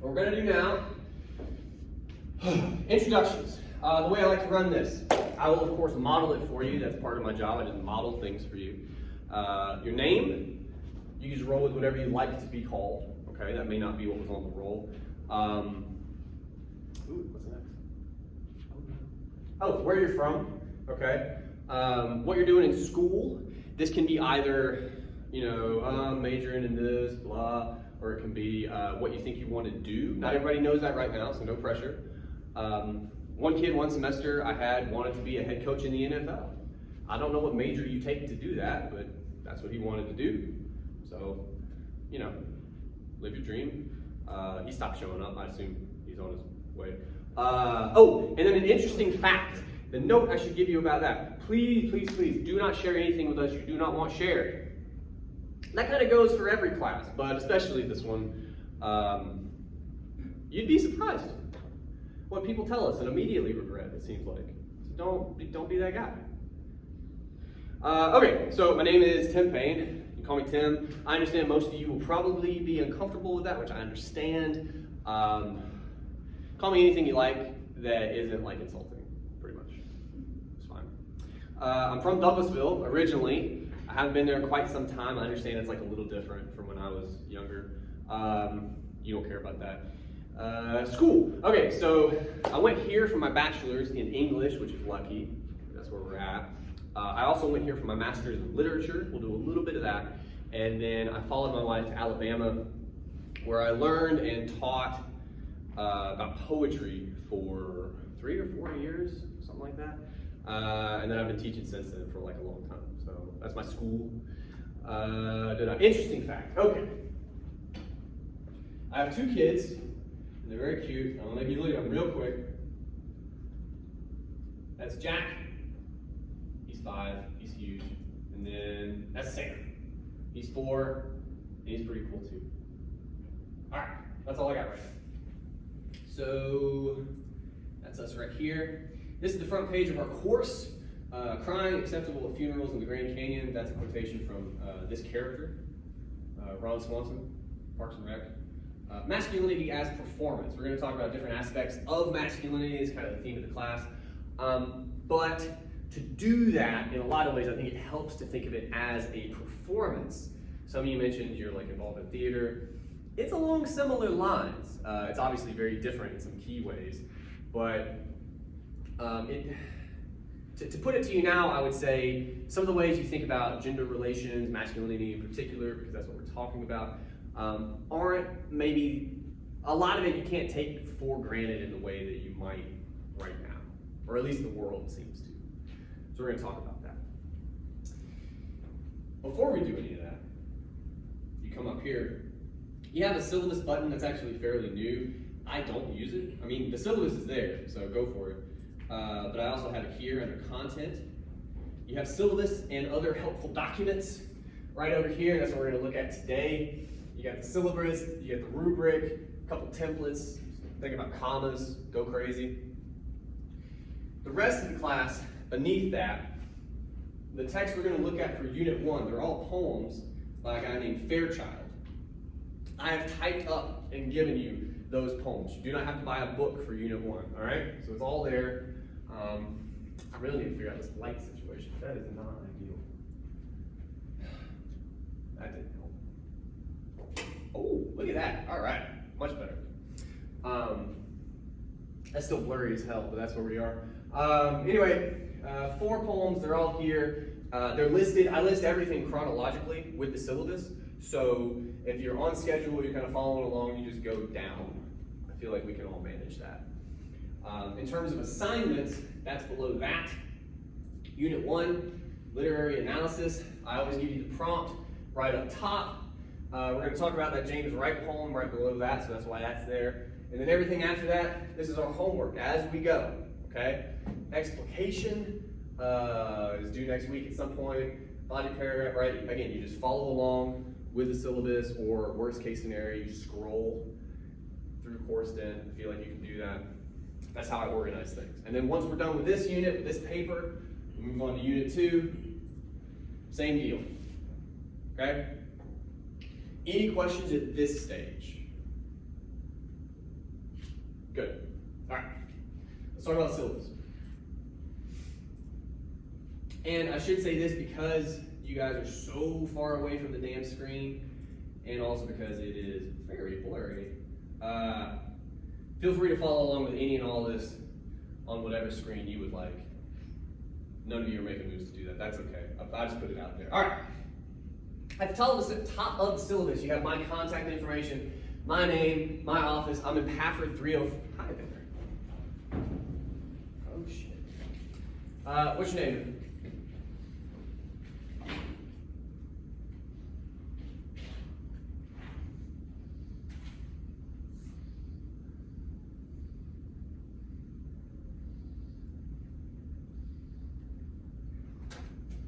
What we're going to do now, introductions. The way I like to run this, I will of course model it for you. That's part of my job. I just model things for you. Your name, you can just roll with whatever you like to be called. Okay, that may not be what was on the roll. What's next? Oh, where you're from. Okay. What you're doing in school. This can be either, majoring in this, blah, or it can be what you think you want to do. Not everybody knows that right now, so no pressure. One kid, one semester I had wanted to be a head coach in the NFL. I don't know what major you take to do that, but that's what he wanted to do. So, live your dream. He stopped showing up. I assume he's on his way. And then an interesting fact. The note I should give you about that. Please, please, please do not share anything with us you do not want shared. That kind of goes for every class, but especially this one. You'd be surprised what people tell us and immediately regret, it seems like. So don't be that guy. Okay, so my name is Tim Payne. You can call me Tim. I understand most of you will probably be uncomfortable with that, which I understand. Call me anything you like that isn't like insulting, pretty much. It's fine. I'm from Douglasville originally. I haven't been there in quite some time. I understand it's like a little different from when I was younger. You don't care about that. School. Okay, so I went here for my bachelor's in English, which is lucky. That's where we're at. I also went here for my master's in literature. We'll do a little bit of that. And then I followed my wife to Alabama, where I learned and taught about poetry for 3 or 4 years, something like that. And then I've been teaching since then for like a long time. So that's my school. Interesting fact. Okay. I have 2 kids. They're very cute. I'll let you look at them real quick. That's Jack. He's 5. He's huge. And then that's Sam. He's 4. And he's pretty cool too. All right. That's all I got right now. So that's us right here. This is the front page of our course. Crying acceptable at funerals in the Grand Canyon. That's a quotation from this character, Ron Swanson, Parks and Rec. Masculinity as performance. We're going to talk about different aspects of masculinity. It's kind of the theme of the class. But to do that, in a lot of ways, I think it helps to think of it as a performance. Some of you mentioned you're like involved in theater. It's along similar lines. It's obviously very different in some key ways, but to put it to you now, I would say some of the ways you think about gender relations, masculinity in particular, because that's what we're talking about, aren't maybe, a lot of it you can't take for granted in the way that you might right now, or at least the world seems to. So we're going to talk about that. Before we do any of that, you come up here, you have a syllabus button that's actually fairly new. I don't use it. I mean, the syllabus is there, so go for it. But I also have it here under content. You have syllabus and other helpful documents right over here. That's what we're going to look at today. You got the syllabus, you got the rubric, a couple templates. Think about commas, go crazy. The rest of the class, beneath that, the text we're going to look at for Unit 1, they're all poems by a guy named Fairchild. I have typed up and given you those poems. You do not have to buy a book for Unit 1, all right? So it's all there. I really need to figure out this light situation. That is not ideal. That didn't help. Oh, look at that. All right, much better. That's still blurry as hell, but that's where we are. Anyway, 4 poems, they're all here. They're listed, I list everything chronologically with the syllabus. So if you're on schedule, you're kind of following along, you just go down. I feel like we can all manage that. In terms of assignments, that's below that. Unit 1, literary analysis. I always give you the prompt right up top. We're going to talk about that James Wright poem right below that, so that's why that's there. And then everything after that, this is our homework as we go, okay? Explication is due next week at some point. Body paragraph, right? Again, you just follow along with the syllabus, or worst case scenario, you scroll through course den. I feel like you can do that. That's how I organize things. And then once we're done with this unit, with this paper, we move on to Unit 2. Same deal. Okay? Any questions at this stage? Good. All right. Let's talk about syllabus. And I should say this because you guys are so far away from the damn screen, and also because it is very blurry. Feel free to follow along with any and all this on whatever screen you would like. None of you are making moves to do that. That's okay. I just put it out there. All right. At the top of the syllabus, you have my contact information, my name, my office. I'm in Pafford 305. Hi there. Oh shit. What's your name?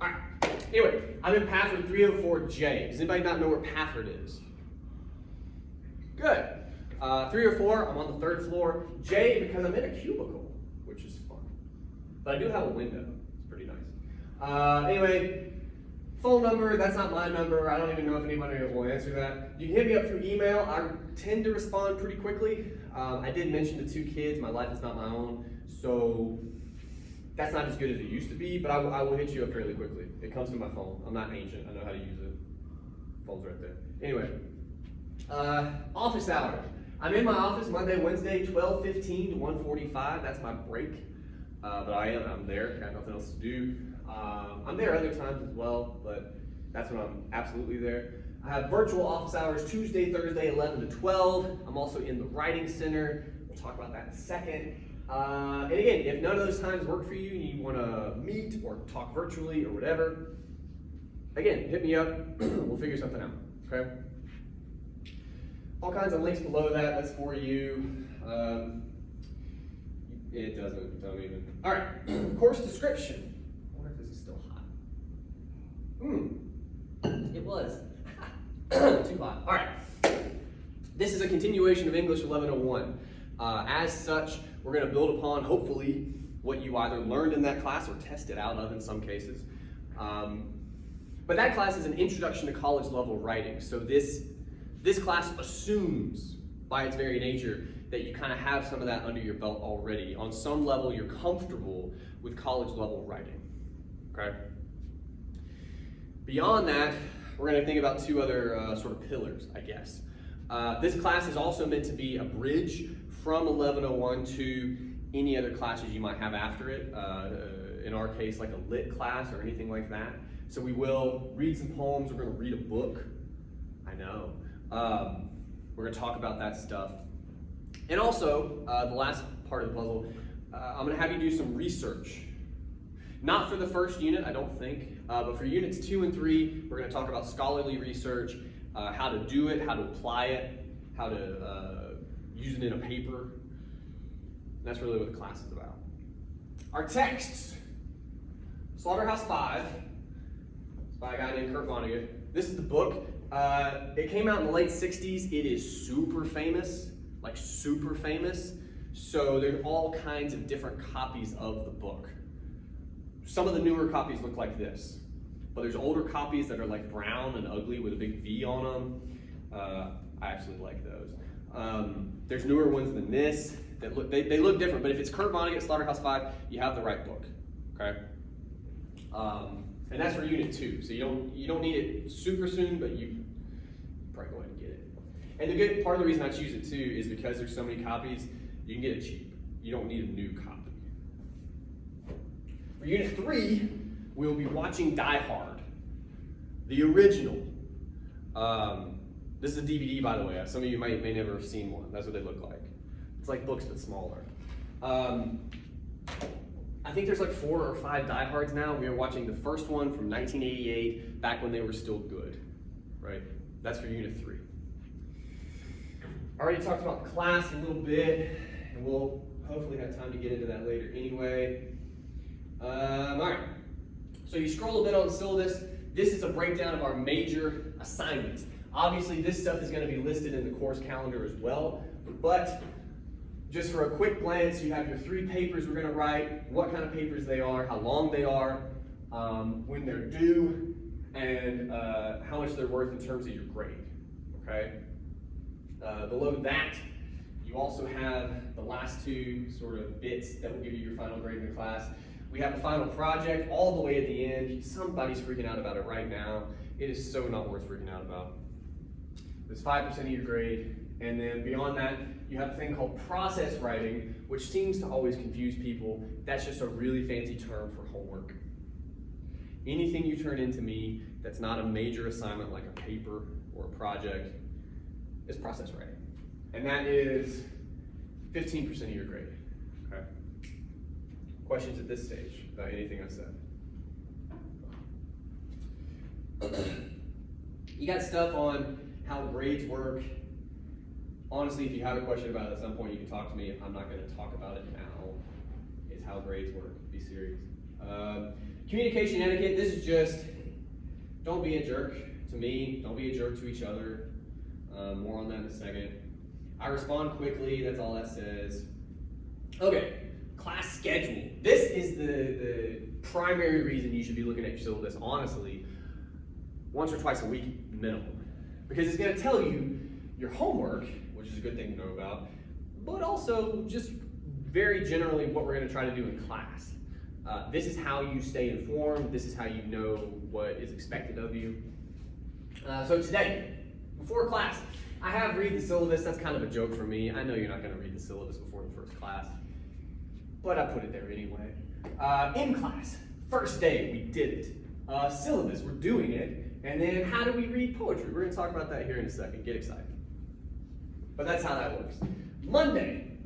Alright, anyway, I'm in Pafford 304J. Does anybody not know where Pafford is? Good. 304, I'm on the 3rd floor. J, because I'm in a cubicle, which is fun. But I do have a window. It's pretty nice. Anyway, phone number, that's not my number. I don't even know if anybody will answer that. You can hit me up through email. I tend to respond pretty quickly. I did mention the 2 kids. My life is not my own, so that's not as good as it used to be, but I will hit you up fairly quickly. It comes to my phone. I'm not ancient. I know how to use it. Phone's right there. Anyway, office hours. I'm in my office Monday, Wednesday, 12:15 to 1:45. That's my break. But I'm there. Got nothing else to do. I'm there other times as well, but that's when I'm absolutely there. I have virtual office hours Tuesday, Thursday, 11 to 12. I'm also in the writing center. We'll talk about that in a second. And again, if none of those times work for you and you want to meet or talk virtually or whatever, again, hit me up. We'll figure something out, okay? All kinds of links below that. That's for you. It don't even. All right, course description. I wonder if this is still hot. It was. Too hot. All right. This is a continuation of English 1101. As such, we're going to build upon, hopefully, what you either learned in that class or tested out of in some cases. But that class is an introduction to college level writing. So this class assumes, by its very nature, that you kind of have some of that under your belt already. On some level, you're comfortable with college level writing, okay? Beyond that, we're going to think about 2 other sort of pillars, I guess. This class is also meant to be a bridge from 1101 to any other classes you might have after it. In our case, like a lit class or anything like that. So we will read some poems, we're going to read a book. I know. We're going to talk about that stuff. And also, the last part of the puzzle, I'm going to have you do some research. Not for the first unit, I don't think, but for units 2 and 3, we're going to talk about scholarly research, how to do it, how to apply it, how to use it in a paper. And that's really what the class is about. Our texts. Slaughterhouse 5. It's by a guy named Kurt Vonnegut. This is the book. It came out in the late 60s. It is super famous, like super famous. So there's all kinds of different copies of the book. Some of the newer copies look like this, but there's older copies that are like brown and ugly with a big V on them. I actually like those. There's newer ones than this that look, they look different, but if it's Kurt Vonnegut, Slaughterhouse 5, you have the right book, okay? And that's for unit 2, so you don't need it super soon, but you probably go ahead and get it. And the good part of the reason I choose it too is because there's so many copies, you can get it cheap. You don't need a new copy. For unit 3, we'll be watching Die Hard, the original. This is a DVD, by the way. Some of you may never have seen one. That's what they look like. It's like books, but smaller. I think there's like 4 or 5 Die Hards now. We are watching the first one from 1988, back when they were still good, right? That's for unit 3. I already talked about class a little bit, and we'll hopefully have time to get into that later anyway. All right, so you scroll a bit on the syllabus. This is a breakdown of our major assignments. Obviously, this stuff is going to be listed in the course calendar as well, but just for a quick glance, you have your 3 papers we're going to write, what kind of papers they are, how long they are, when they're due, and how much they're worth in terms of your grade, okay? Below that, You also have the last two sort of bits that will give you your final grade in the class. We have a final project all the way at the end. Somebody's freaking out about it right now. It is so not worth freaking out about. It's 5% of your grade. And then beyond that, you have a thing called process writing, which seems to always confuse people. That's just a really fancy term for homework. Anything you turn into me that's not a major assignment like a paper or a project is process writing. And that is 15% of your grade, okay? Questions at this stage about anything I said? You got stuff on how grades work. Honestly, if you have a question about it at some point, you can talk to me. I'm not going to talk about it now. It's how grades work. Be serious. Communication etiquette. This is just, don't be a jerk to me. Don't be a jerk to each other. More on that in a second. I respond quickly. That's all that says. Okay, class schedule. This is the primary reason you should be looking at your syllabus, honestly, once or twice a week minimum. Because it's going to tell you your homework, which is a good thing to know about, but also just very generally what we're going to try to do in class. This is how you stay informed. This is how you know what is expected of you. So today, before class, I have read the syllabus. That's kind of a joke for me. I know you're not going to read the syllabus before the first class, but I put it there anyway. In class, first day, we did it. Syllabus, we're doing it. And then how do we read poetry? We're going to talk about that here in a second. Get excited. But that's how that works. Monday,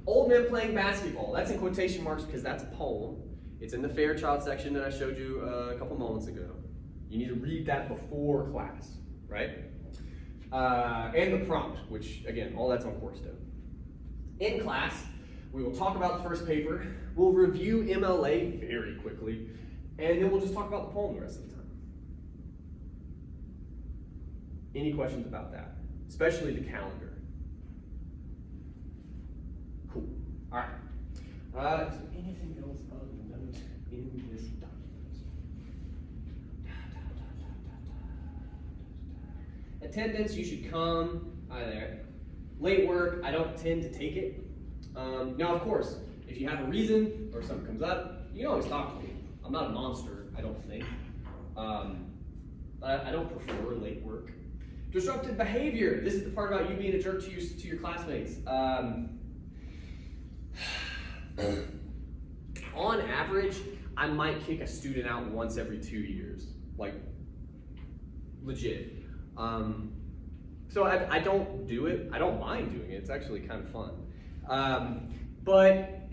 old men playing basketball. That's in quotation marks because that's a poem. It's in the Fairchild section that I showed you a couple moments ago. You need to read that before class, right? And the prompt, which again, all that's on course note. In class, we will talk about the first paper. We'll review MLA very quickly, and then we'll just talk about the poem the rest of the time. Any questions about that? Especially the calendar. Cool. All right. Is there anything else of note in this document? Attendance, you should come. Hi there. Late work, I don't tend to take it. Now, of course, if you have a reason or something comes up, you can always talk to me. I'm not a monster, I don't think. I don't prefer late work. Disruptive behavior. This is the part about you being a jerk to your classmates. On average, I might kick a student out once every 2 years. Like, legit. So I don't do it. I don't mind doing it. It's actually kind of fun. But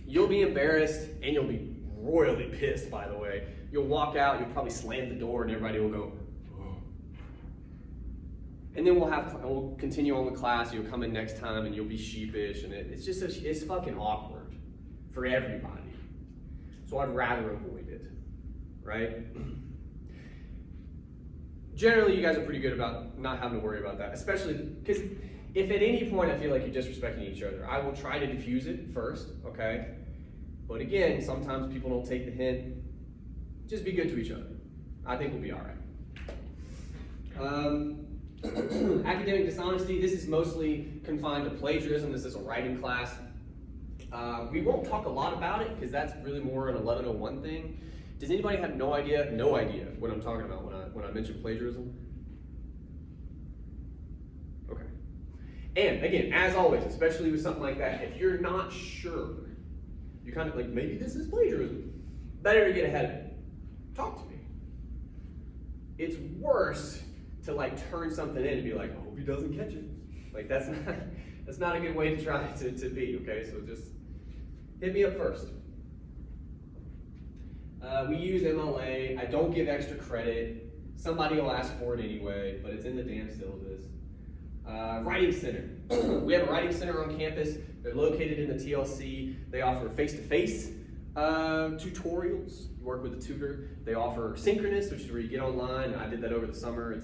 you'll be embarrassed and you'll be royally pissed, by the way. You'll walk out, you'll probably slam the door and everybody will go, oh. And then we'll continue on with class. You'll come in next time and you'll be sheepish and it's fucking awkward for everybody. So I'd rather avoid it, right? Generally, you guys are pretty good about not having to worry about that, especially because if at any point I feel like you're disrespecting each other, I will try to diffuse it first, okay? But again, sometimes people don't take the hint. Just be good to each other. I think we'll be all right. Academic dishonesty, this is mostly confined to plagiarism. This is a writing class. We won't talk a lot about it because that's really more an 1101 thing. Does anybody have no idea what I'm talking about when I mention plagiarism? Okay. And again, as always, especially with something like that, if you're not sure, you're kind of like, maybe this is plagiarism, better to get ahead of it. Talk to me. It's worse to like turn something in and be like, I hope he doesn't catch it. Like that's not a good way to try to be, okay? So just hit me up first. We use MLA. I don't give extra credit. Somebody will ask for it anyway, but it's in the damn syllabus. Writing Center. We have a Writing Center on campus. They're located in the TLC. They offer face-to-face tutorials. You work with a tutor. They offer synchronous, which is where you get online. I did that over the summer.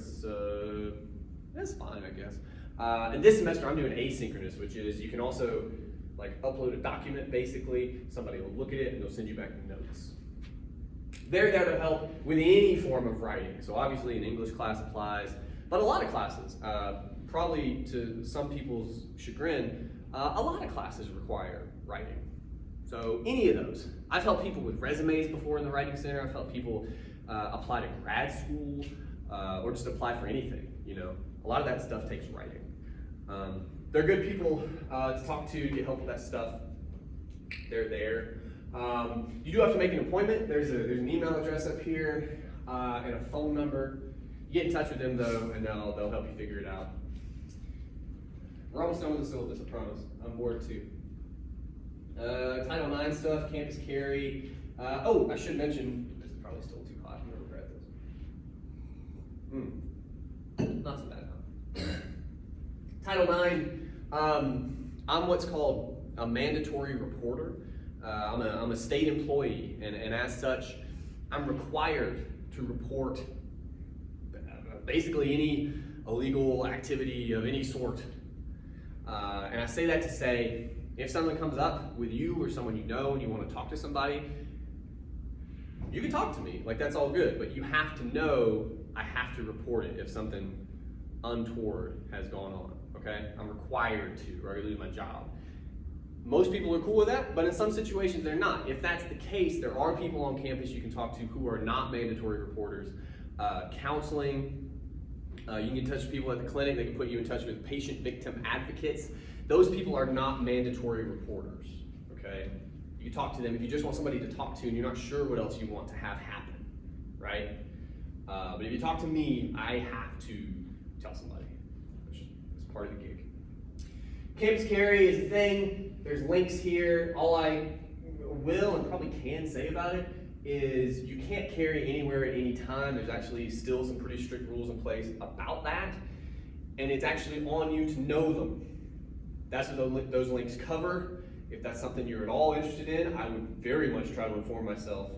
That's fine, I guess. And this semester I'm doing asynchronous, which is you can also like upload a document basically. Somebody will look at it and they'll send you back notes. They're there to help with any form of writing. So obviously an English class applies, but a lot of classes. probably to some people's chagrin, a lot of classes require writing. So any of those. I've helped people with resumes before in the Writing Center. I've helped people apply to grad school or just apply for anything, you know. A lot of that stuff takes writing. They're good people to talk to get help with that stuff. They're there. You do have to make an appointment. There's an email address up here and a phone number. You get in touch with them though, and they'll help you figure it out. We're almost done with the syllabus, I promise. I'm bored too. Title IX stuff, campus carry. Oh, I should mention, this is probably still too hot. I'm gonna regret this. Not so bad, huh? Title IX, I'm what's called a mandatory reporter. I'm a state employee, and as such, I'm required to report basically any illegal activity of any sort. And I say that to say, if something comes up with you or someone you know and you want to talk to somebody, you can talk to me, like that's all good, but you have to know I have to report it if something untoward has gone on, okay? I'm required to, or I lose my job. Most people are cool with that, but in some situations they're not. If that's the case, there are people on campus you can talk to who are not mandatory reporters. Counseling, you can get in touch with people at the clinic. They can put you in touch with patient victim advocates. Those people are not mandatory reporters, okay? You can talk to them if you just want somebody to talk to and you're not sure what else you want to have happen, right? But if you talk to me, I have to tell somebody, which is part of the gig. Campus carry is a thing. There's links here. All I will and probably can say about it is you can't carry anywhere at any time. There's actually still some pretty strict rules in place about that, and it's actually on you to know them. That's what those links cover. If that's something you're at all interested in, I would very much try to inform myself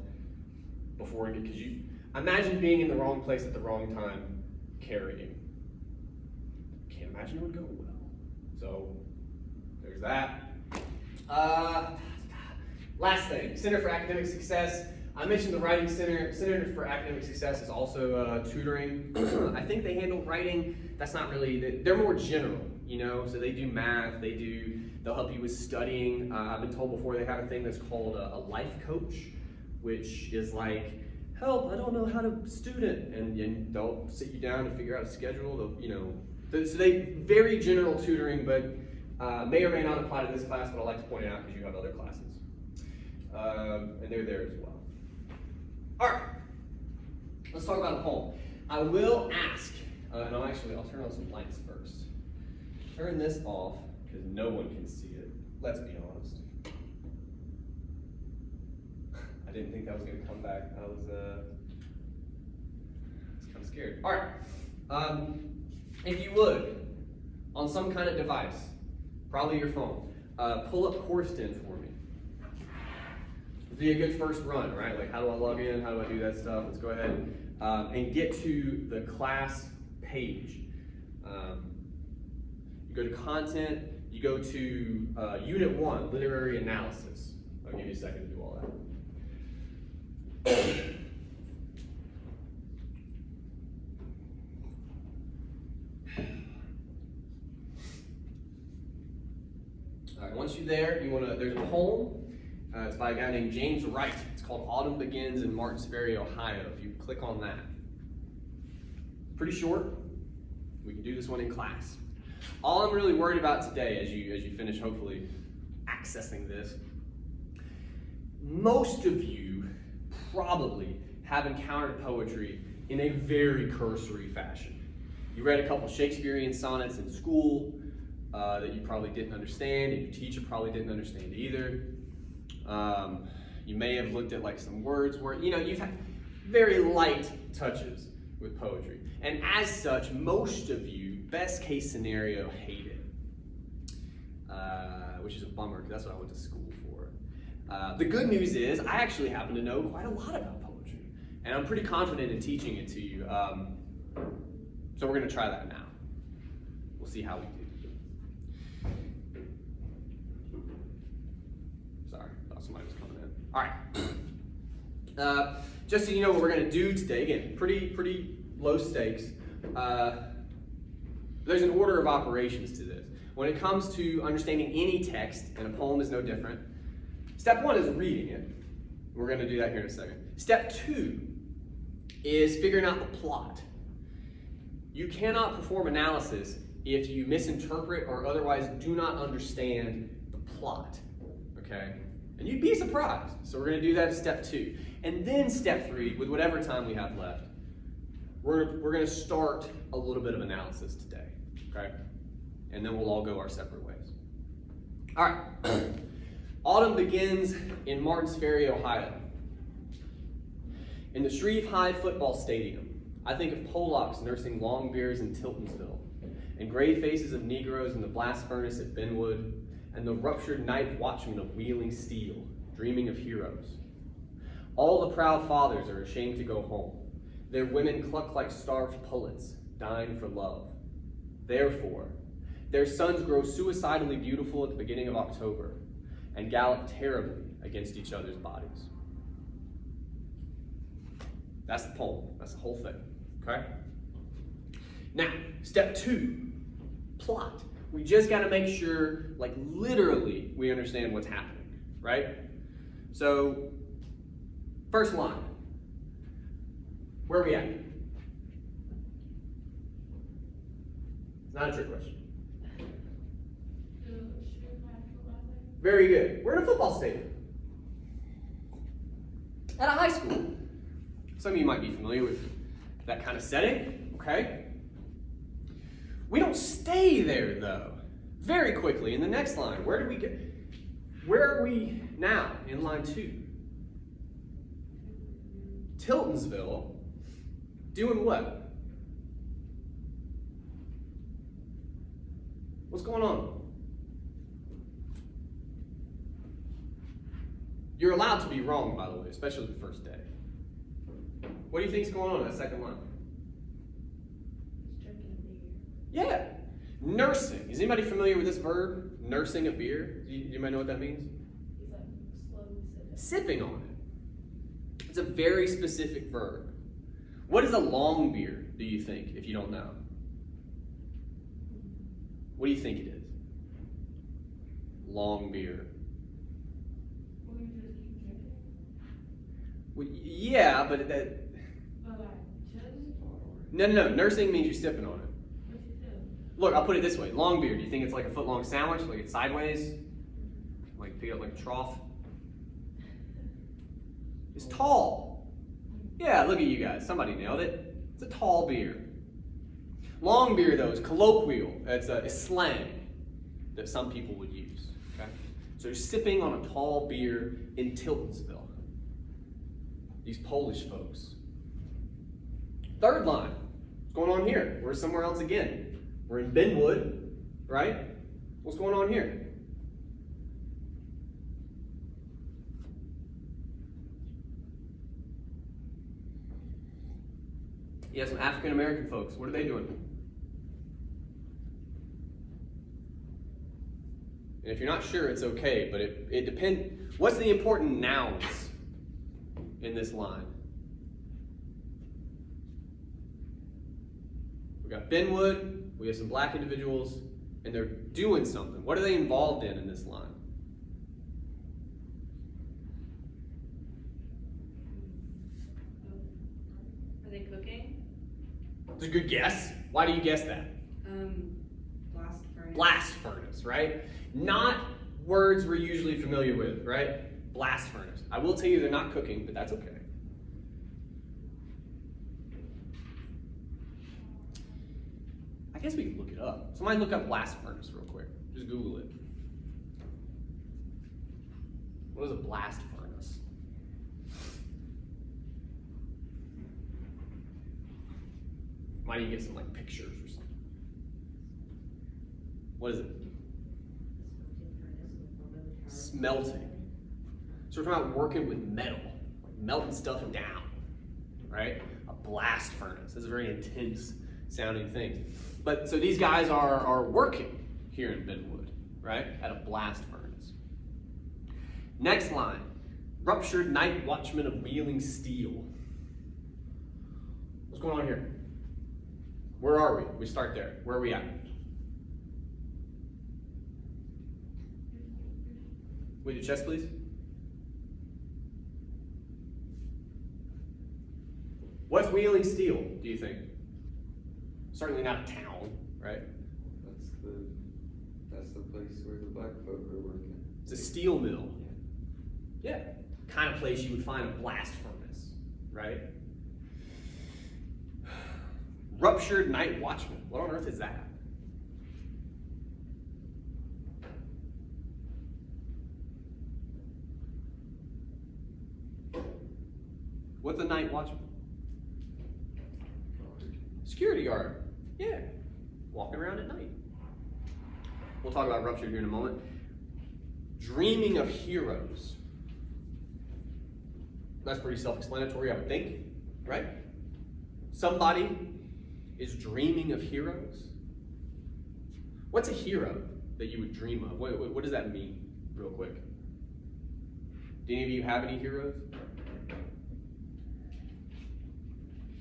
before I get, because you imagine being in the wrong place at the wrong time carrying. Can't imagine it would go well. So there's that. Last thing, Center for Academic Success. I mentioned the Writing Center. Center for Academic Success is also tutoring. I think they handle writing. That's not really, they're more general, you know, so they do math, they'll help you with studying. I've been told before they have a thing that's called a life coach, which is like, help, I don't know how to student, and they'll sit you down and figure out a schedule. They'll, you know, so they very general tutoring, but may or may not apply to this class, but I like to point it out because you have other classes, and they're there as well. All right, let's talk about a poem. I will ask, and I'll turn on some lights first. Turn this off because no one can see it. Let's be honest. I didn't think that was going to come back. I was kind of scared. All right, if you would, on some kind of device, probably your phone, pull up Courstin for me. Be a good first run, right? Like, how do I log in? How do I do that stuff? Let's go ahead and get to the class page. You go to content, you go to Unit 1, Literary Analysis. I'll give you a second to do all that. All right, once you're there, there's a poem. It's by a guy named James Wright. It's called Autumn Begins in Martins Ferry, Ohio. If you click on that. Pretty short. We can do this one in class. All I'm really worried about today, as you finish hopefully accessing this, most of you probably have encountered poetry in a very cursory fashion. You read a couple Shakespearean sonnets in school that you probably didn't understand, and your teacher probably didn't understand either. You may have looked at like some words where, you know, you've had very light touches with poetry. And as such, most of you, best case scenario, hate it. Which is a bummer, because that's what I went to school for. The good news is, I actually happen to know quite a lot about poetry. And I'm pretty confident in teaching it to you. So we're going to try that now. We'll see how we do. Sorry, thought somebody was coming in. All right. Just so you know what we're going to do today, again, pretty low stakes. There's an order of operations to this. When it comes to understanding any text, and a poem is no different, step 1 is reading it. We're going to do that here in a second. Step 2 is figuring out the plot. You cannot perform analysis if you misinterpret or otherwise do not understand the plot, okay? And you'd be surprised. So we're going to do that at step 2. And then step 3, with whatever time we have left, we're going to start a little bit of analysis today, okay? And then we'll all go our separate ways. All right. Autumn begins in Martin's Ferry, Ohio. In the Shreve High football stadium, I think of Polacks nursing long beers in Tiltonsville, and gray faces of Negroes in the blast furnace at Benwood, and the ruptured night watchmen of wheeling steel, dreaming of heroes. All the proud fathers are ashamed to go home. Their women cluck like starved pullets, dying for love. Therefore, their sons grow suicidally beautiful at the beginning of October, and gallop terribly against each other's bodies. That's the poem. That's the whole thing, okay? Now, step 2, plot. We just got to make sure, like literally, we understand what's happening, right? So, first line. Where are we at? It's not a trick question. Very good. We're in a football stadium. At a high school. Some of you might be familiar with that kind of setting, okay? We don't stay there, though. Very quickly, in the next line, where do we get? Where are we now in line 2? Tiltonsville, doing what? What's going on? You're allowed to be wrong, by the way, especially the first day. What do you think's going on in that second line? Yeah. Nursing. Is anybody familiar with this verb? Nursing a beer? Do you might know what that means? He's like slowly Sipping on it. It's a very specific verb. What is a long beer, do you think, if you don't know? What do you think it is? Long beer. Well, you just keep drinking. Well, yeah, but that... But like, just No. Nursing means you're sipping on it. what you do? Look, I'll put it this way. Long beer, do you think it's like a foot-long sandwich? Like it's sideways? Like pick it up like a trough? It's tall. Yeah, look at you guys. Somebody nailed it. It's a tall beer. Long beer, though, is colloquial. It's slang that some people would use. Okay? So you're sipping on a tall beer in Tiltonsville. These Polish folks. Third line. What's going on here? We're somewhere else again. We're in Benwood, right? What's going on here? You have some African American folks. What are they doing? And if you're not sure, it's okay, but it depends. What's the important nouns in this line? We got Benwood, we have some black individuals, and they're doing something. What are they involved in this line? Are they cooking? It's a good guess. Why do you guess that? Blast furnace. Blast furnace, right? Not words we're usually familiar with, right? Blast furnace. I will tell you they're not cooking, but that's okay. I guess we can look it up. Somebody look up blast furnace real quick. Just Google it. What is a blast furnace? Why don't you get some like pictures or something? What is it? Smelting. So we're talking about working with metal, like melting stuff down, right? A blast furnace. This is a very intense sounding thing. But so these guys are working here in Benwood, right? At a blast furnace. Next line. Ruptured night watchmen of wheeling steel. What's going on here? Where are we? We start there. Where are we at? With your chest, please. What's Wheeling Steel, do you think? Certainly not a town, right? That's the place where the black folk are working. It's a steel mill. Yeah. Kind of place you would find a blast furnace, right? Ruptured night watchman. What on earth is that? What's a night watchman? Security guard. Yeah. Walking around at night. We'll talk about ruptured here in a moment. Dreaming of heroes. That's pretty self-explanatory, I would think, right? Somebody is dreaming of heroes. What's a hero that you would dream of? What does that mean, real quick? Do any of you have any heroes?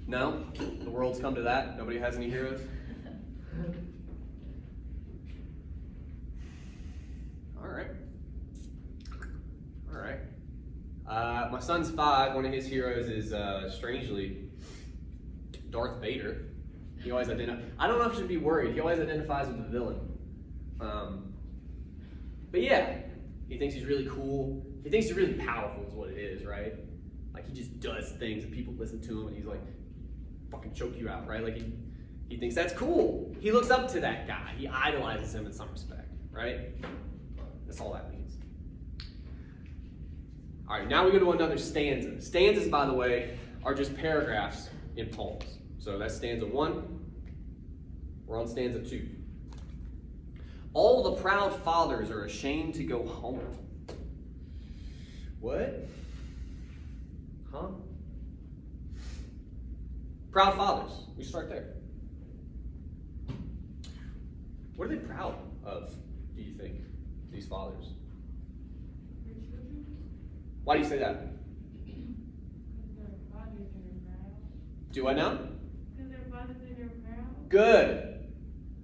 No? The world's come to that? Nobody has any heroes? Alright. My son's 5. One of his heroes is, strangely, Darth Vader. He always identifies. I don't know if you should be worried. He always identifies with the villain. But yeah, he thinks he's really cool. He thinks he's really powerful is what it is, right? Like he just does things and people listen to him and he's like, fucking choke you out, right? Like he thinks that's cool. He looks up to that guy. He idolizes him in some respect, right? That's all that means. All right, now we go to another stanza. Stanzas, by the way, are just paragraphs in poems. So that's stanza 1. We're on stanza 2. All the proud fathers are ashamed to go home. What? Huh? Proud fathers. We start there. What are they proud of, do you think, these fathers? Their children? Why do you say that? Because their fathers are proud. Do I know? Because their fathers are proud. Good.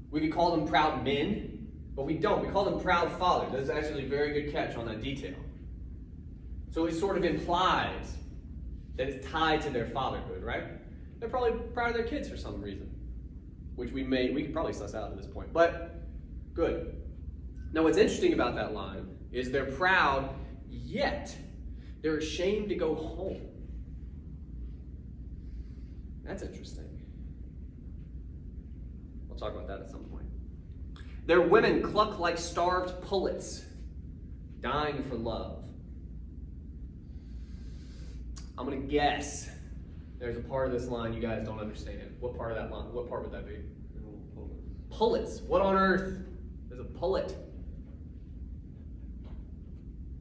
We could call them proud men, but we don't. We call them proud fathers. That's actually a very good catch on that detail. So it sort of implies that it's tied to their fatherhood, right? They're probably proud of their kids for some reason, which we could probably suss out at this point, but good. Now what's interesting about that line is they're proud, yet they're ashamed to go home. That's interesting. We'll talk about that at some point. Their women cluck like starved pullets, dying for love. I'm gonna guess there's a part of this line you guys don't understand. What part of that line? What part would that be? Pullets. What on earth is a pullet?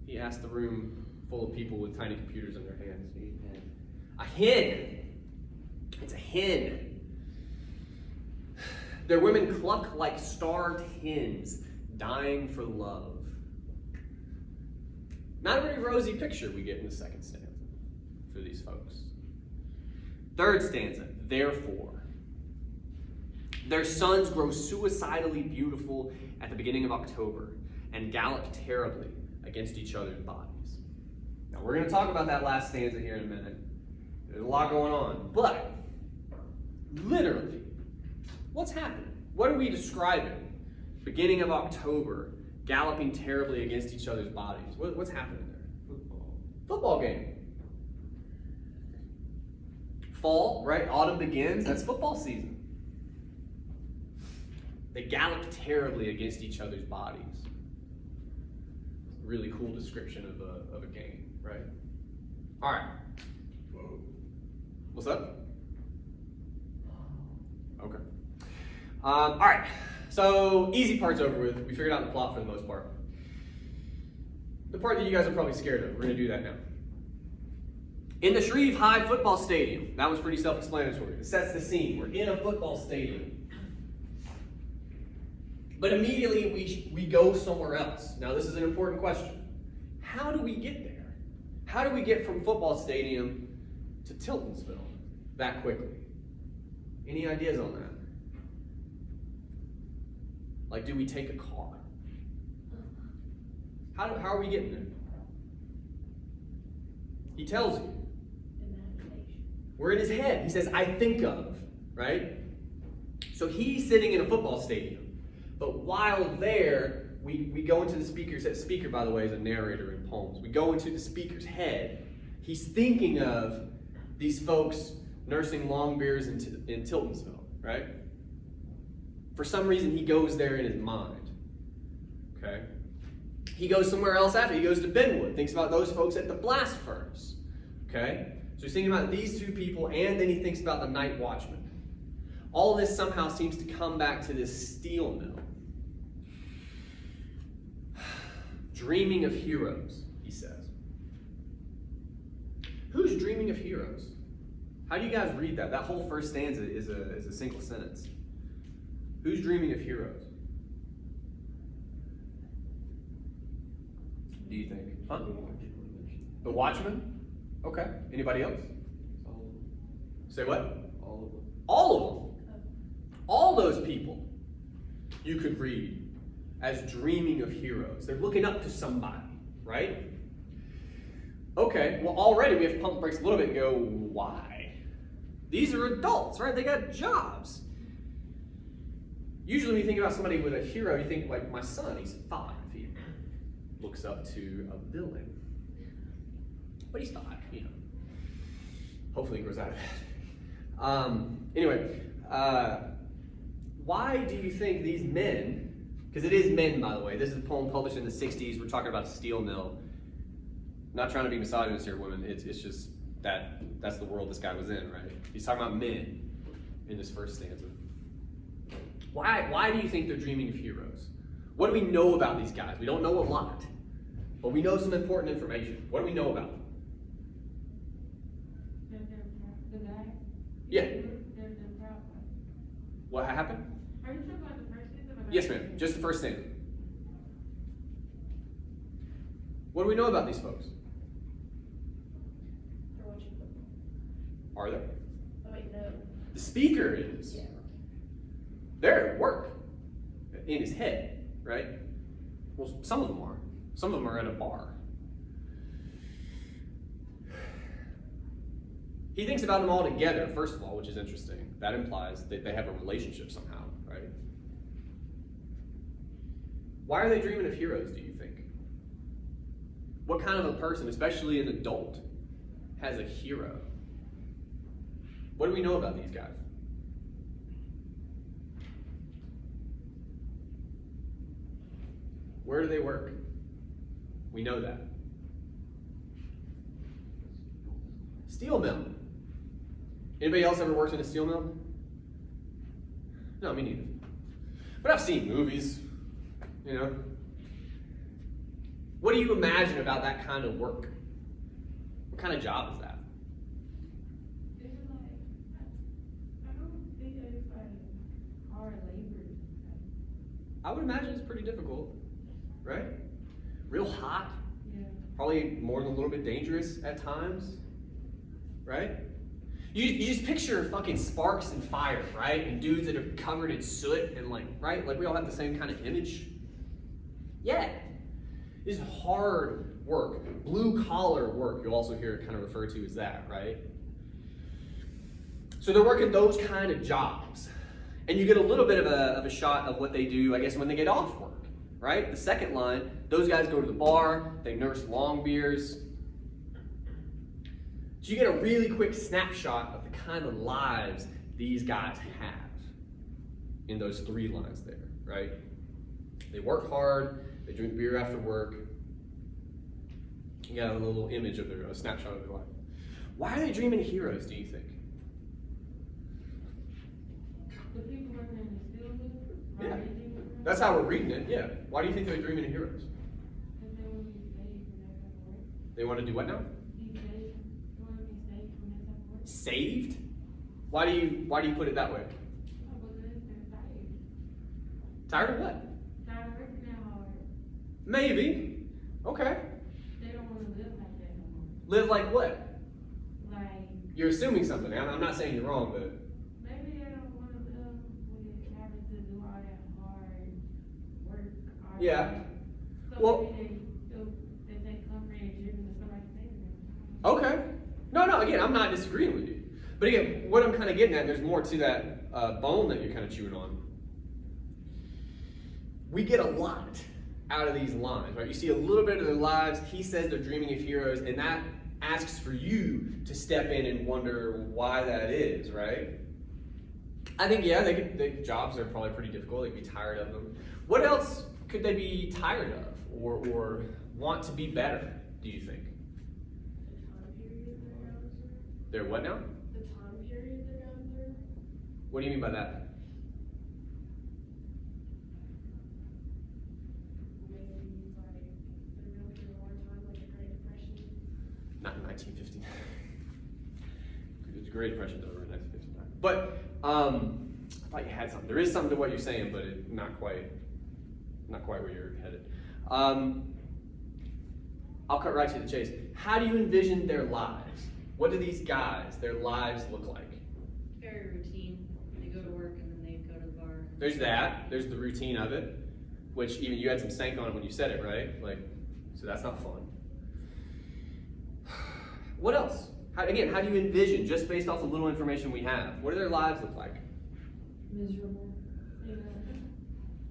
He asked the room full of people with tiny computers in their hands. A hen. It's a hen. Their women cluck like starved hens, dying for love. Not a very rosy picture we get in the second stanza for these folks. Third stanza, therefore. Their sons grow suicidally beautiful at the beginning of October and gallop terribly against each other's bodies. Now we're going to talk about that last stanza here in a minute. There's a lot going on, but literally, what's happening? What are we describing? Beginning of October, galloping terribly against each other's bodies. What's happening there? Football game. Fall, right? Autumn begins. That's football season. They gallop terribly against each other's bodies. Really cool description of a game, right? All right. Whoa. What's up? Okay. All right. So easy part's over with. We figured out the plot for the most part. The part that you guys are probably scared of. We're going to do that now. In the Shreve High football stadium. That was pretty self-explanatory. It sets the scene. We're in a football stadium. But immediately we go somewhere else. Now this is an important question. How do we get there? How do we get from football stadium to Tiltonsville that quickly? Any ideas on that? Like, do we take a car? How are we getting there? He tells you. We're in his head. He says, I think of, right? So he's sitting in a football stadium. But while there, we go into the speaker's head. Speaker, by the way, is a narrator in poems. We go into the speaker's head. He's thinking of these folks nursing long beers in Tiltonsville, right? For some reason, he goes there in his mind, okay? He goes somewhere else after. He goes to Benwood, thinks about those folks at the blast furnace, okay? So he's thinking about these two people, and then he thinks about the night watchman. All this somehow seems to come back to this steel mill. Dreaming of heroes, he says. Who's dreaming of heroes? How do you guys read that? That whole first stanza is a single sentence. Who's dreaming of heroes? Do you think? Huh? The Watchmen? Okay. Anybody else? All of them. Say what? All of them. All of them. All those people you could read as dreaming of heroes. They're looking up to somebody, right? Okay, well already we have to pump the brakes a little bit and go, why? These are adults, right? They got jobs. Usually when you think about somebody with a hero, you think like my son, he's 5. He looks up to a villain. But he's 5, you know. Hopefully he grows out of that. Anyway, why do you think these men, because it is men, by the way, this is a poem published in the 60s, we're talking about a steel mill. Not trying to be misogynist here, women, it's just that's the world this guy was in, right? He's talking about men in this first stanza. Why do you think they're dreaming of heroes? What do we know about these guys? We don't know a lot, but we know some important information. What do we know about them? The guy? Yeah. They're proud. What happened? Are you talking about the first stanza? Yes, ma'am. Just the first stanza. What do we know about these folks? They're watching football. Are they? Oh, wait, no. The speaker is. Yeah. They're at work. In his head, right? Well, some of them are. Some of them are at a bar. He thinks about them all together, first of all, which is interesting. That implies that they have a relationship somehow, right? Why are they dreaming of heroes, do you think? What kind of a person, especially an adult, has a hero? What do we know about these guys? Where do they work? We know that. Steel mill. Anybody else ever worked in a steel mill? No, me neither. But I've seen movies, you know. What do you imagine about that kind of work? What kind of job is that? It's like, I don't think it's like hard labor. I would imagine it's pretty difficult, right? Real hot, Yeah. probably more than a little bit dangerous at times, right? You just picture fucking sparks and fire, right? And dudes that are covered in soot and like, right? Like we all have the same kind of image. Yeah. This is hard work. Blue collar work, you'll also hear it kind of referred to as that, right? So they're working those kind of jobs. And you get a little bit of a shot of what they do, I guess, when they get off work, right? The second line, those guys go to the bar, they nurse long beers. So you get a really quick snapshot of the kind of lives these guys have in those 3 lines there, right? They work hard, they drink beer after work. You got a little image of a snapshot of their life. Why are they dreaming of heroes, do you think? The people working in the steel mill? Yeah. Are they dreaming of That's how we're reading it, yeah. Why do you think they're dreaming of heroes? Because they want to be safe when they have to work. They want to do what now? Be safe. They want to be safe when they have to work. Saved? Why do you put it that way? Oh, because they're tired. Tired of what? Tired of working that hard. Maybe. Okay. They don't want to live like that no more. Live like what? Like, You're assuming something. I'm not saying you're wrong, but maybe they don't want to live with having to do all that hard Yeah. So Well- maybe they think comfort and driven to somebody saying Okay. No, again, I'm not disagreeing with you. But again, what I'm kind of getting at, there's more to that bone that you're kind of chewing on. We get a lot out of these lines, right? You see a little bit of their lives. He says they're dreaming of heroes, and that asks for you to step in and wonder why that is, right? I think, yeah, their jobs are probably pretty difficult. They'd be tired of them. What else could they be tired of or want to be better, do you think? The time period they're going through. They're what now? The time period they're going through. What do you mean by that? Maybe like they're going through a hard time, like the Great Depression. Not in 1959. It was a Great Depression over in 1959. But I thought you had something. There is something to what you're saying, but not quite where you're headed. I'll cut right to the chase. How do you envision their lives? What do these guys, their lives look like? Very routine. They go to work and then they go to the bar. There's that. There's the routine of it, which even you had some stank on it when you said it, right? Like, so that's not fun. What else? How do you envision, just based off the little information we have, what do their lives look like? miserable. You know?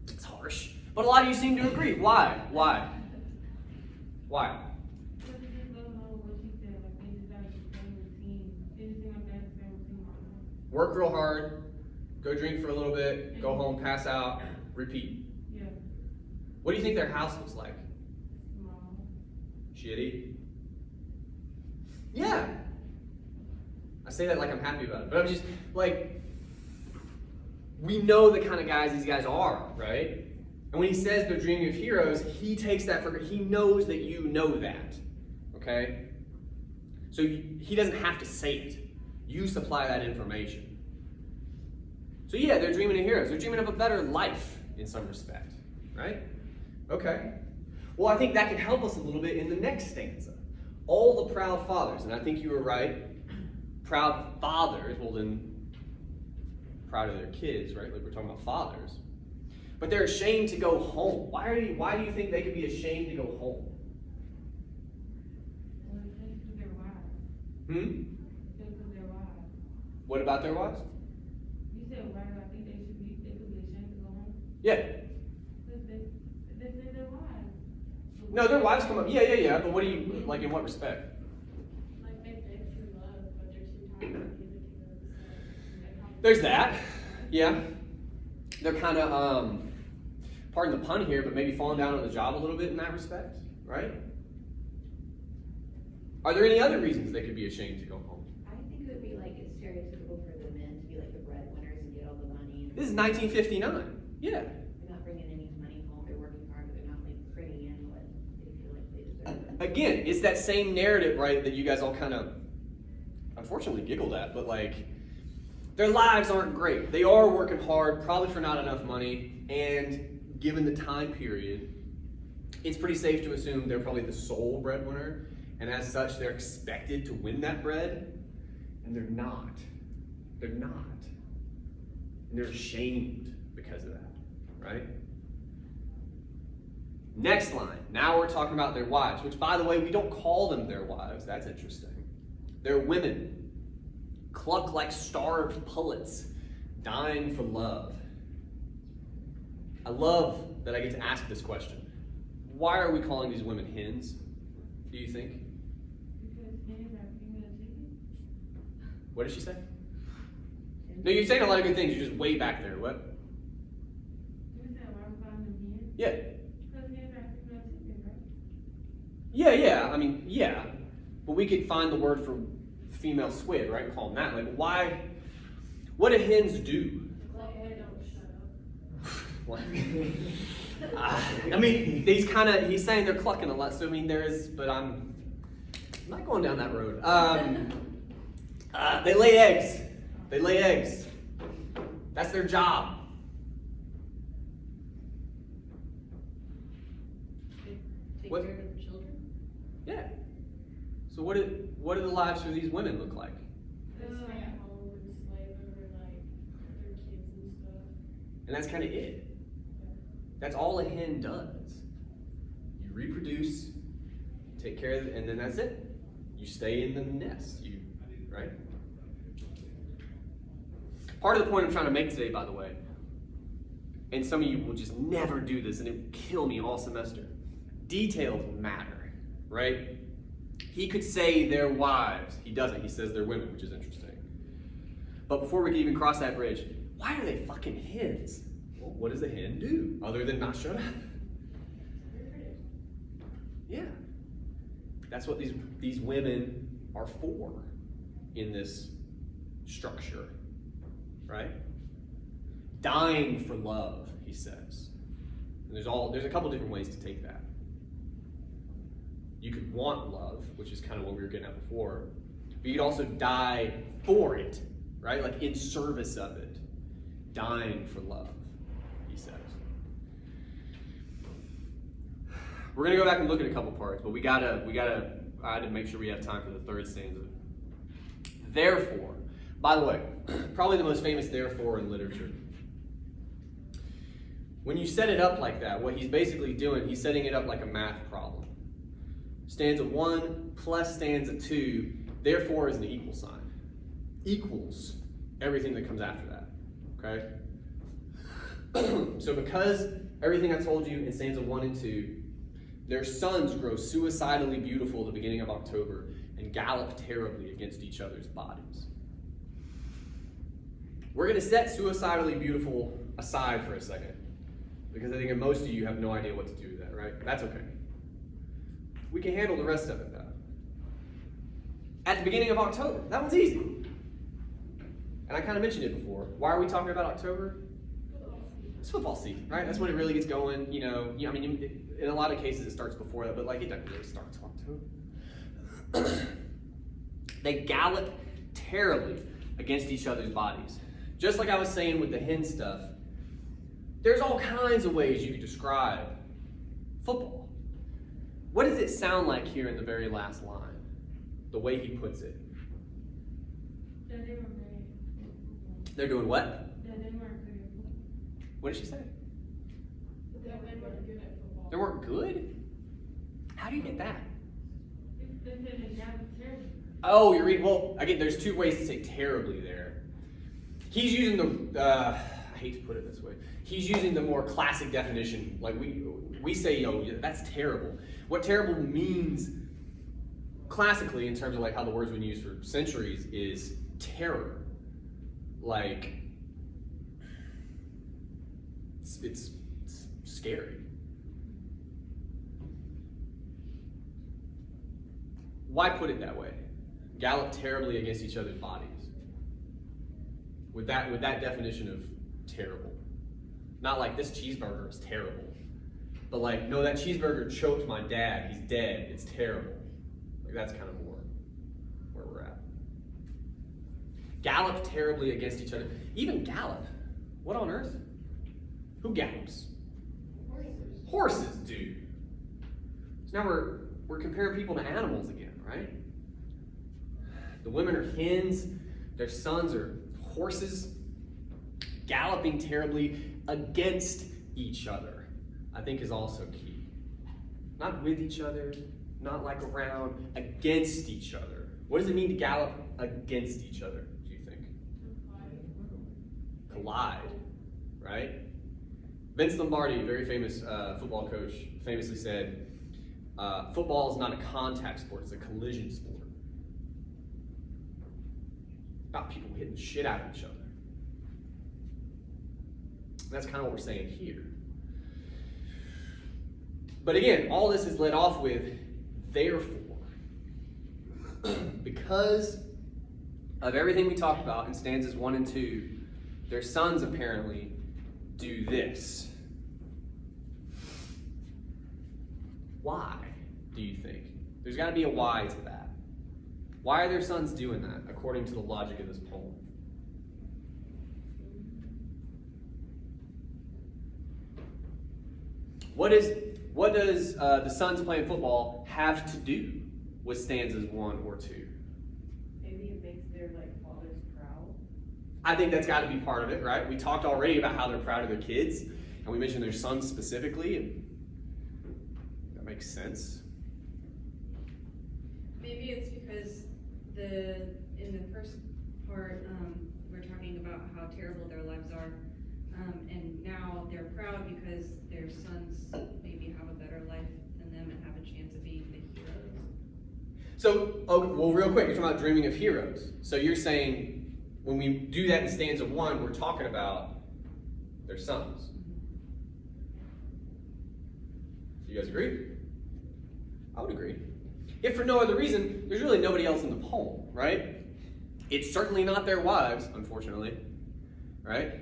It's harsh. But a lot of you seem to agree. Why? But it just goes along with what she said, like they just got the same routine. They just seem like they have the same routine all the time. Work real hard, go drink for a little bit, go home, pass out, repeat. Yeah, What do you think their house looks like? small. Shitty? Yeah. I say that like I'm happy about it, but I'm just like, we know the kind of guys these guys are, right? And when he says they're dreaming of heroes, he takes that for, he knows that you know that, okay? So he doesn't have to say it. You supply that information. So yeah, they're dreaming of heroes. They're dreaming of a better life in some respect, right? Okay. Well, I think that can help us a little bit in the next stanza. All the proud fathers, and I think you were right. Proud fathers, well then, proud of their kids, right? Like we're talking about fathers. But they're ashamed to go home. Why do you think they could be ashamed to go home? Well, it's just because they're wives. Just because they're wives. What about their wives? You said wives, I think they could be ashamed to go home. Yeah. Because they said they're wives. No, their wives come up. Yeah. But what do you, like in what respect? Like they beg for love, but they're too tired to give it to them. So they probably There's that. Yeah. They're kind of, pardon the pun here, but maybe falling down on the job a little bit in that respect, right? Are there any other reasons they could be ashamed to go home? I think it would be like it's stereotypical for the men to be like the breadwinners and get all the money. And This is 1959. Yeah. they're not bringing any money home. They're working hard, but they're not like bringing in what they feel like they deserve. Again, it's that same narrative, right, that you guys all kind of, unfortunately, giggled at, but like, their lives aren't great. They are working hard, probably for not enough money, and given the time period, it's pretty safe to assume they're probably the sole breadwinner, and as such, they're expected to win that bread, and they're not. They're not. And they're ashamed because of that, right? Next line. Now we're talking about their wives, which, by the way, we don't call them their wives. That's interesting. They're women. Cluck like starved pullets, dying for love. I love that I get to ask this question. Why are we calling these women hens, do you think? Because hens are female chickens. What did she say? No, you're saying a lot of good things. You're just way back there. What? You said why we calling them hens? Yeah. Because hens are female chickens, right? Yeah. I mean, yeah. But we could find the word for female squid, right? And call them that. Like, why? What do hens do? they don't shut up. What? I mean, he's saying they're clucking a lot. So I mean, but I'm not going down that road. They lay eggs. They lay eggs. That's their job. Take What? care of the children. Yeah. So what do the lives for these women look like? They stay at home and slave over like their kids and stuff. And that's kind of it. That's all a hen does. You reproduce, take care of it, and then that's it. You stay in the nest, right? Part of the point I'm trying to make today, by the way, and some of you will just never do this and it will kill me all semester. Details matter, right? He could say their wives. He doesn't. He says they're women, which is interesting. But before we can even cross that bridge, why are they fucking hens? Well, what does a hen do other than not shut up? Yeah. That's what these women are for in this structure, right? Dying for love, he says. And there's a couple different ways to take that. You could want love, which is kind of what we were getting at before, but you'd also die for it, right? Like in service of it. Dying for love, he says. We're gonna go back and look at a couple parts, but I had to make sure we have time for the third stanza. Therefore, by the way, probably the most famous therefore in literature. When you set it up like that, what he's basically doing, he's setting it up like a math problem. Stanza 1 plus stanza 2, therefore is an equal sign. Equals everything that comes after that, okay? So because everything I told you in stanza 1 and 2, their sons grow suicidally beautiful at the beginning of October and gallop terribly against each other's bodies. We're going to set suicidally beautiful aside for a second, because I think that most of you have no idea what to do with that, right? That's okay. We can handle the rest of it, though. At the beginning of October, that one's easy. And I kind of mentioned it before. Why are we talking about October? It's football season, right? That's when it really gets going. I mean, in a lot of cases it starts before that, but like it doesn't really start until October. They gallop terribly against each other's bodies. Just like I was saying with the hen stuff, there's all kinds of ways you could describe football. What does it sound like here in the very last line? The way he puts it. That they were very. They're doing what? That they weren't good at football. What did she say? That they weren't good at football. They weren't good? How do you get that? They said they got terrible. Oh, you're reading. Well, again, there's two ways to say terribly there. He's using the, I hate to put it this way, he's using the more classic definition. Like we say, that's terrible. What terrible means classically in terms of like how the word's been used for centuries is terror. Like, it's scary. Why put it that way? Gallop terribly against each other's bodies. With that definition of terrible. Not like this cheeseburger is terrible. But like, no, that cheeseburger choked my dad. He's dead. It's terrible. Like that's kind of more where we're at. Gallop terribly against each other. Even gallop. What on earth? Who gallops? Horses do. So now we're comparing people to animals again, right? The women are hens. Their sons are horses, galloping terribly against each other, I think is also key. Not with each other, not like around, against each other. What does it mean to gallop against each other, do you think? Collide, right? Vince Lombardi, a very famous football coach, famously said, football is not a contact sport, it's a collision sport. About people hitting the shit out of each other. That's kind of what we're saying here. But again, all this is led off with therefore. Because of everything we talked about in stanzas 1 and 2, their sons apparently do this. Why, do you think? There's got to be a why to that. Why are their sons doing that, according to the logic of this poem? What does the sons playing football have to do with stanzas 1 or 2? Maybe it makes their fathers proud. I think that's got to be part of it, right? We talked already about how they're proud of their kids. and we mention their sons specifically, and that makes sense. Maybe it's because in the first part, we're talking about how terrible their lives are. And now they're proud because their sons maybe have a better life than them and have a chance of being the heroes. So, well, real quick, you're talking about dreaming of heroes. So you're saying when we do that in stanza 1, we're talking about their sons. Do you guys agree? I would agree. If for no other reason, there's really nobody else in the poem, right? It's certainly not their wives, unfortunately, right?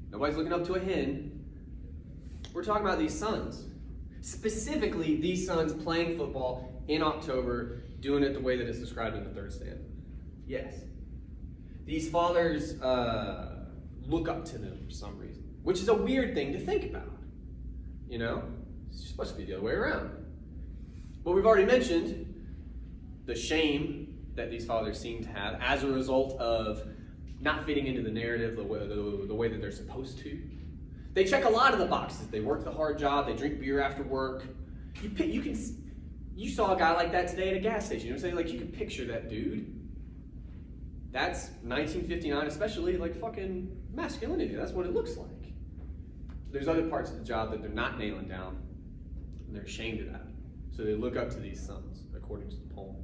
Nobody's looking up to a hen. We're talking about these sons. Specifically, these sons playing football in October, doing it the way that it's described in the 3rd stanza. Yes. These fathers look up to them for some reason, which is a weird thing to think about. You know? It's supposed to be the other way around. But we've already mentioned the shame that these fathers seem to have as a result of not fitting into the narrative the way that they're supposed to. They check a lot of the boxes. They work the hard job. They drink beer after work. You saw a guy like that today at a gas station. You know what I'm saying? Like, you can picture that dude. That's 1959, especially, like, fucking masculinity. That's what it looks like. There's other parts of the job that they're not nailing down, and they're ashamed of that. So they look up to these sons, according to the poem.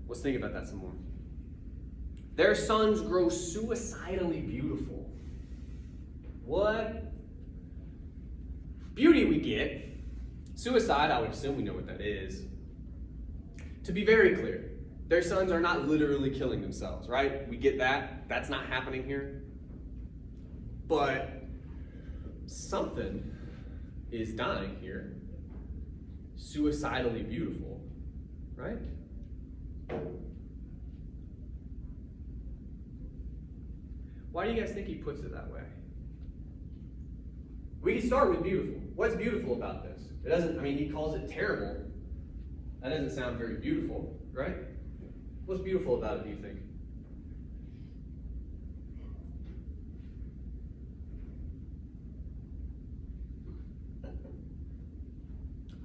Let's think about that some more. Their sons grow suicidally beautiful. What? Beauty we get. Suicide, I would assume we know what that is. To be very clear, their sons are not literally killing themselves, right? We get that. That's not happening here. But something is dying here. Suicidally beautiful, right? Why do you guys think he puts it that way? We can start with beautiful. What's beautiful about this? It doesn't, I mean, he calls it terrible. That doesn't sound very beautiful, right? What's beautiful about it, do you think?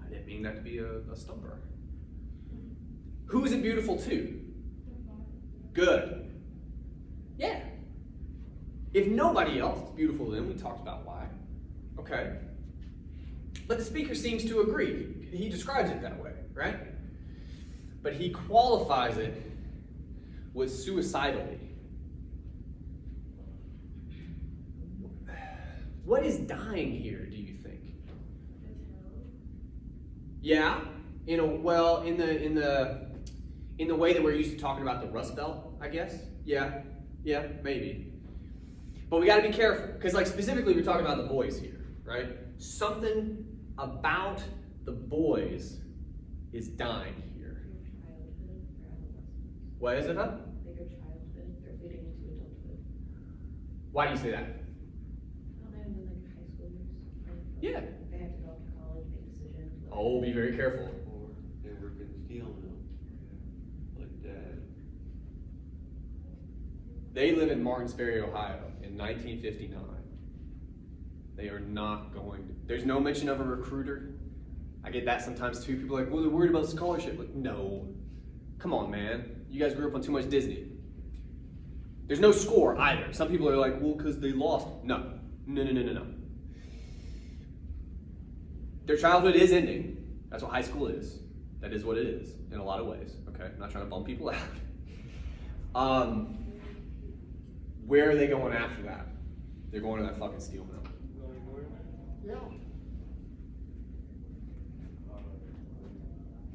I didn't mean that to be a stumper. Who is it beautiful to? Good. Yeah. If nobody else is beautiful to them, we talked about why. Okay. But the speaker seems to agree. He describes it that way, right? But he qualifies it with suicidally. What is dying here, do you think? Yeah, in the way that we're used to talking about the Rust Belt, I guess. Yeah, maybe. But we got to be careful because, like, specifically, we're talking about the boys here, right? Something about the boys is dying here. What is it, huh? Bigger childhood, they're fitting into adulthood. Why do you say that? Well, they're in like high school years. Yeah. They have to go off to college, make decisions. Oh, be very careful. Or they work in the steel mill, like Dad. They live in Martins Ferry, Ohio in 1959. They are not going to, there's no mention of a recruiter. I get that sometimes too. People are like, well, they're worried about scholarship. Like, no. Come on, man. You guys grew up on too much Disney. There's no score either. Some people are like, well, because they lost. No. Their childhood is ending. That's what high school is. That is what it is in a lot of ways. Okay, I'm not trying to bum people out. Where are they going after that? They're going to that fucking steel mill. Yeah.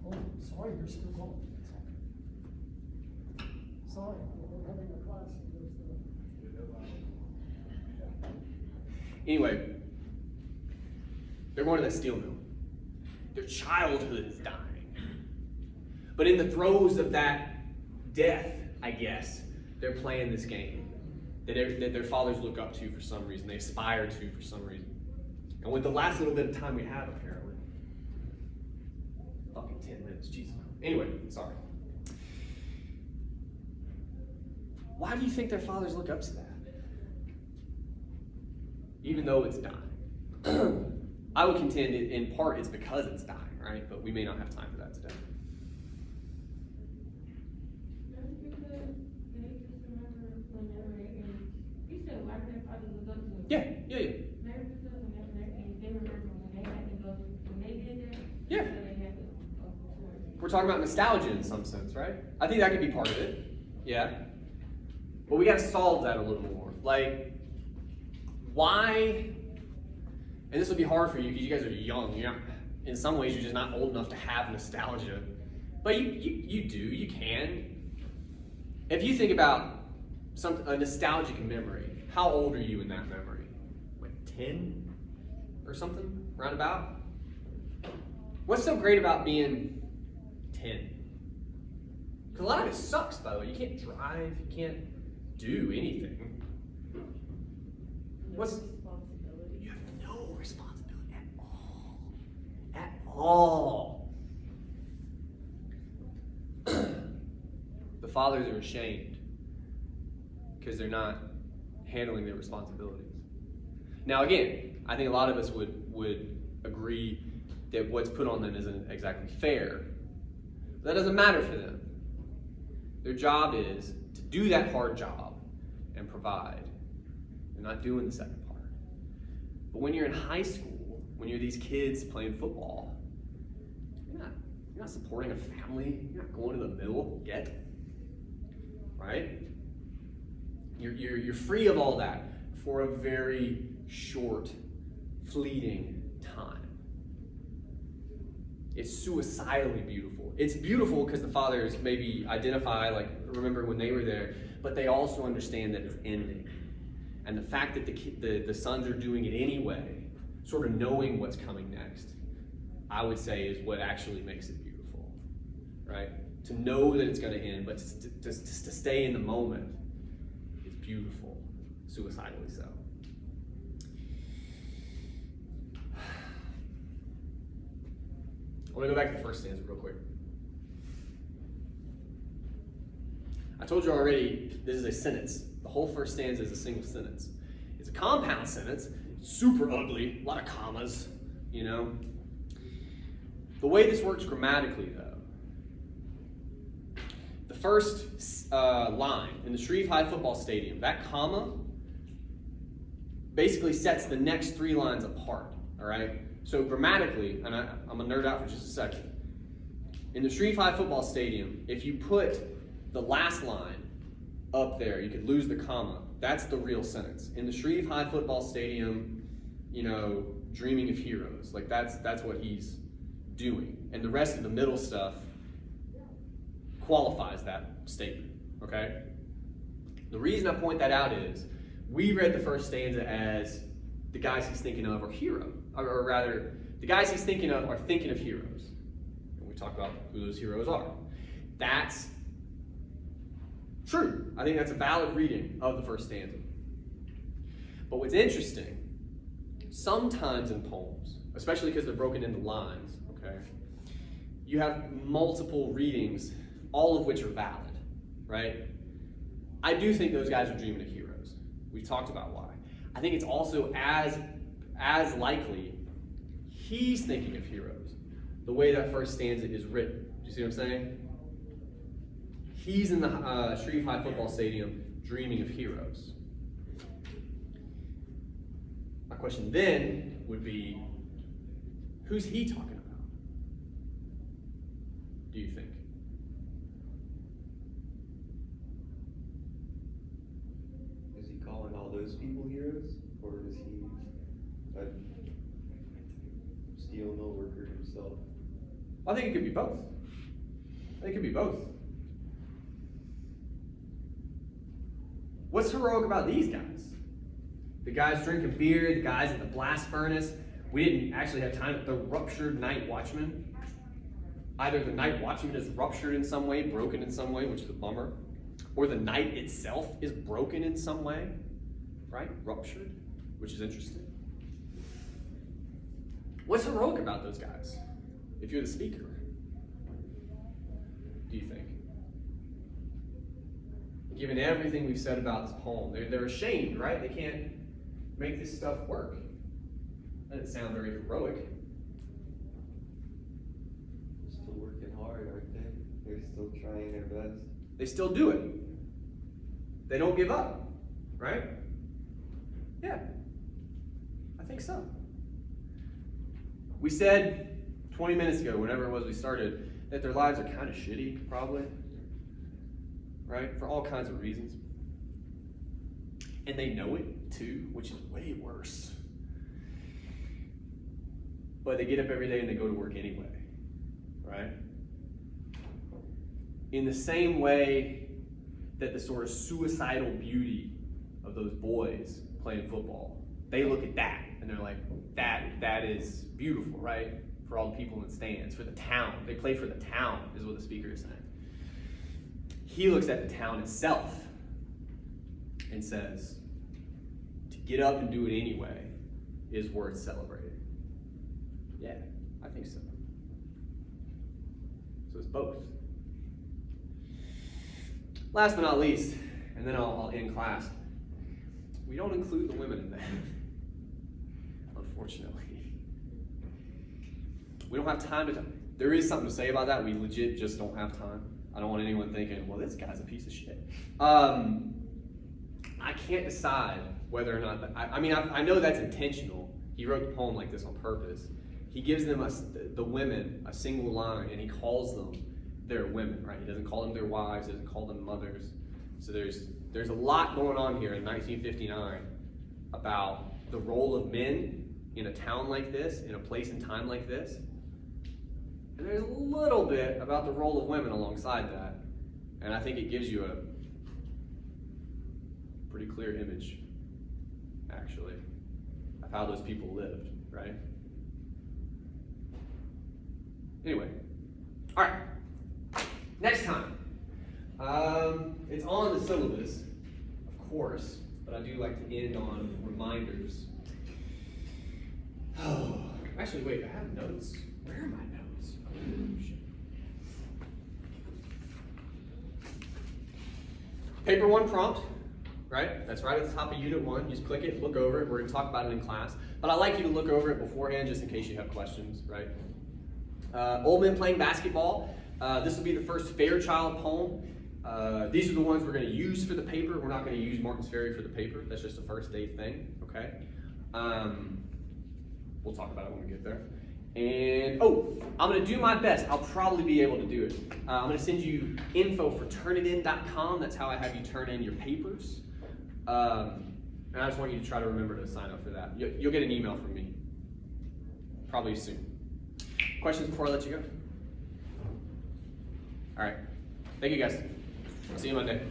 Oh, sorry, you're still going. Sorry, we're having a class. Anyway, they're going to that steel mill. Their childhood is dying. But in the throes of that death, I guess, they're playing this game that their fathers look up to for some reason. They aspire to for some reason. And with the last little bit of time we have, apparently. Fucking 10 minutes, Jesus. Anyway, sorry. Why do you think their fathers look up to that? even though it's dying. I would contend in part it's because it's dying, right? But we may not have time for that today. That's because they just remember whenever they age. You said why their father was up to it. Yeah. Maybe because whenever their age, they remember when they had to go, when they did that. Yeah. So they had to go before. We're talking about nostalgia in some sense, right? I think that could be part of it. Yeah. But we got to solve that a little more. Like, why? And this will be hard for you because you guys are young. You're not, in some ways, you're just not old enough to have nostalgia. But you do. You can. If you think about a nostalgic memory, how old are you in that memory? Like 10 or something? Roundabout? What's so great about being 10? Because a lot of it sucks, by the way. You can't drive. You can't do anything. What's Responsibility. You have no responsibility at all. At all. The fathers are ashamed because they're not handling their responsibilities. Now, again, I think a lot of us would agree that what's put on them isn't exactly fair. But that doesn't matter for them. Their job is to do that hard job and provide. They're not doing the second part. But when you're in high school, when you're these kids playing football, you're not supporting a family. You're not going to the mill yet, right? You're free of all that for a very short, fleeting time. It's suicidally beautiful. It's beautiful because the fathers maybe identify, like, remember when they were there, but they also understand that it's ending. And the fact that the sons are doing it anyway, sort of knowing what's coming next, I would say is what actually makes it beautiful, right? To know that it's going to end, but to stay in the moment is beautiful, suicidally so. I want to go back to the first stanza real quick. I told you already, this is a sentence. The whole first stanza is a single sentence. It's a compound sentence, super ugly, a lot of commas, you know. The way this works grammatically, though, the first line in the Shreve High Football Stadium, that comma basically sets the next 3 lines apart, all right? So grammatically, and I'm going to nerd out for just a second. In the Shreve High Football Stadium, if you put the last line up there, you could lose the comma. That's the real sentence. In the Shreve High Football Stadium, you know, dreaming of heroes. Like that's what he's doing. And the rest of the middle stuff qualifies that statement, okay? The reason I point that out is we read the first stanza as the guys he's thinking of are heroes. Or rather, the guys he's thinking of are thinking of heroes. And we talk about who those heroes are. That's true. I think that's a valid reading of the first stanza. But what's interesting, sometimes in poems, especially because they're broken into lines, okay, you have multiple readings, all of which are valid, right? I do think those guys are dreaming of heroes. We've talked about why. I think it's also as likely he's thinking of heroes, the way that first stanza is written. Do you see what I'm saying? He's in the Shreve High Football Stadium dreaming of heroes. My question then would be, who's he talking about? Do you think? Is he calling all those people heroes? Or is he a steel mill worker himself? I think it could be both. I think it could be both. What's heroic about these guys? The guys drinking beer, the guys at the blast furnace. We didn't actually have time. The ruptured night watchman. Either the night watchman is ruptured in some way, broken in some way, which is a bummer, or the night itself is broken in some way, right? Ruptured, which is interesting. What's heroic about those guys? If you're the speaker, do you think? Given everything we've said about this poem, they're ashamed, right? They can't make this stuff work. Doesn't sound very heroic. They're still working hard, aren't they? They're still trying their best. They still do it. They don't give up, right? Yeah, I think so. We said 20 minutes ago, whenever it was we started, that their lives are kind of shitty, probably, right? For all kinds of reasons. And they know it too, which is way worse. But they get up every day and they go to work anyway, right? In the same way that the sort of suicidal beauty of those boys playing football, they look at that and they're like, that is beautiful, right? For all the people in the stands, for the town. They play for the town, is what the speaker is saying. He looks at the town itself and says, to get up and do it anyway is worth celebrating. Yeah, I think so. So it's both. Last but not least, and then I'll end class, we don't include the women in that, unfortunately. We don't have time to, there is something to say about that, we legit just don't have time. I don't want anyone thinking, well, this guy's a piece of shit. I can't decide whether or not, I know that's intentional. He wrote the poem like this on purpose. He gives them, the women, a single line, and he calls them their women, right? He doesn't call them their wives, doesn't call them mothers. So there's a lot going on here in 1959 about the role of men in a town like this, in a place and time like this. And there's a little bit about the role of women alongside that. And I think it gives you a pretty clear image, actually, of how those people lived, right? Anyway, all right, next time. It's on the syllabus, of course, but I do like to end on reminders. Oh, actually, wait, I have notes. Where are my notes? Oh, shit. Paper 1 prompt, right? That's right at the top of Unit 1. You just click it, look over it. We're going to talk about it in class. But I like you to look over it beforehand just in case you have questions, right? Old Men Playing Basketball. This will be the first Fairchild poem. These are the ones we're going to use for the paper. We're not going to use Martin's Ferry for the paper. That's just a first day thing, okay? We'll talk about it when we get there. And, I'm going to do my best. I'll probably be able to do it. I'm going to send you info for turnitin.com. That's how I have you turn in your papers. And I just want you to try to remember to sign up for that. You'll get an email from me, probably soon. Questions before I let you go? All right. Thank you, guys. I'll see you Monday.